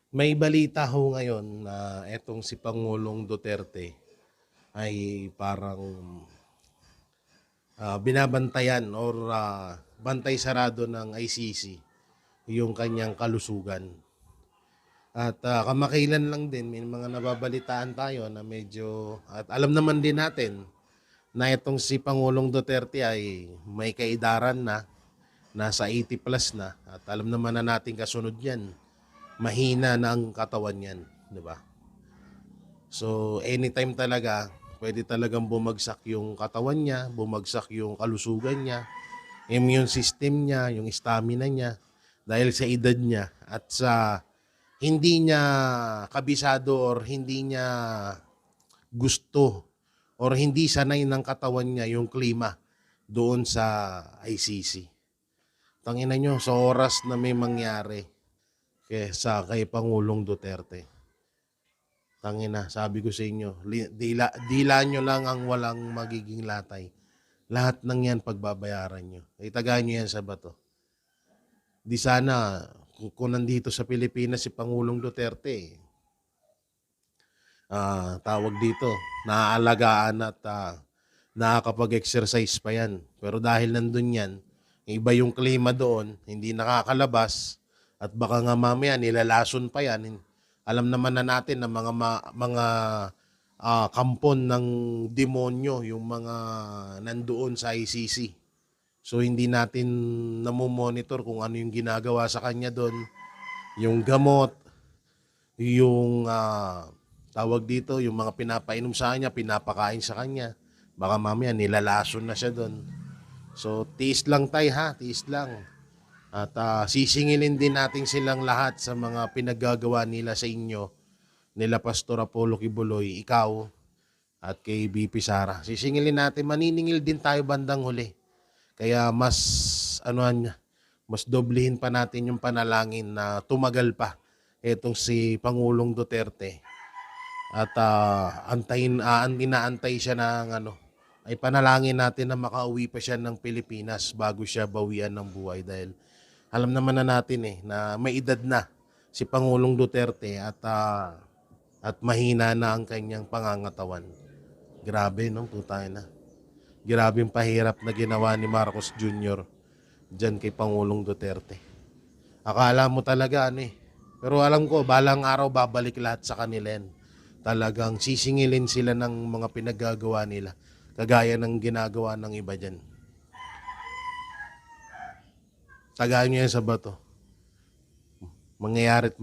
May balita ho ngayon na etong si Pangulong Duterte ay parang binabantayan or bantay sarado ng ICC yung kanyang kalusugan. At kamakailan lang din may mga nababalitaan tayo na medyo at alam naman din natin na itong si Pangulong Duterte ay may kaedaran na, nasa 80 plus na at alam naman na natin kasunod niyan, mahina na ang katawan niyan, 'di ba? So, anytime talaga, pwede talagang bumagsak yung katawan niya, bumagsak yung kalusugan niya, immune system niya, yung stamina niya, dahil sa edad niya at sa hindi niya kabisado or hindi niya gusto or hindi sanay ng katawan niya yung klima doon sa ICC. Tangina nyo, sa oras na may mangyari kay Pangulong Duterte. Tangina, sabi ko sa inyo, dila nyo lang ang walang magiging latay. Lahat ng yan pagbabayaran nyo. Itagaan nyo yan sa bato. Di sana, kung nandito sa Pilipinas si Pangulong Duterte, tawag dito, naaalagaan at nakakapag-exercise pa yan. Pero dahil nandun yan, iba yung klima doon, hindi nakakalabas, at baka nga mamaya nilalason pa yan. Alam naman na natin na mga kampon ng demonyo yung mga nandoon sa ICC. So hindi natin namomonitor kung ano yung ginagawa sa kanya doon, yung gamot, yung tawag dito, yung mga pinapainom sa kanya, pinapakain sa kanya. Baka mamaya nilalason na siya doon. So tiis lang tayo ha, tiis lang. At sisingilin din natin silang lahat sa mga pinaggagawa nila sa inyo, nila Pastor Apollo Kibuloy, ikaw, at kay BP Sara. Sisingilin natin, maniningil din tayo bandang huli. Kaya mas doblehin pa natin yung panalangin na tumagal pa etong si Pangulong Duterte. At inaantay siya ng ay panalangin natin na makauwi pa siya ng Pilipinas bago siya bawian ng buhay dahil alam naman na natin na may edad na si Pangulong Duterte at mahina na ang kanyang pangangatawan. Grabe no, putay na. Grabe yung pahirap na ginawa ni Marcos Jr. Diyan kay Pangulong Duterte. Akala mo talaga pero alam ko balang araw babalik lahat sa kanila yan. Talagang sisingilin sila ng mga pinaggagawa nila. Kagaya ng ginagawa ng iba dyan. Tagaan nyo yan sa bato. Mangyayari't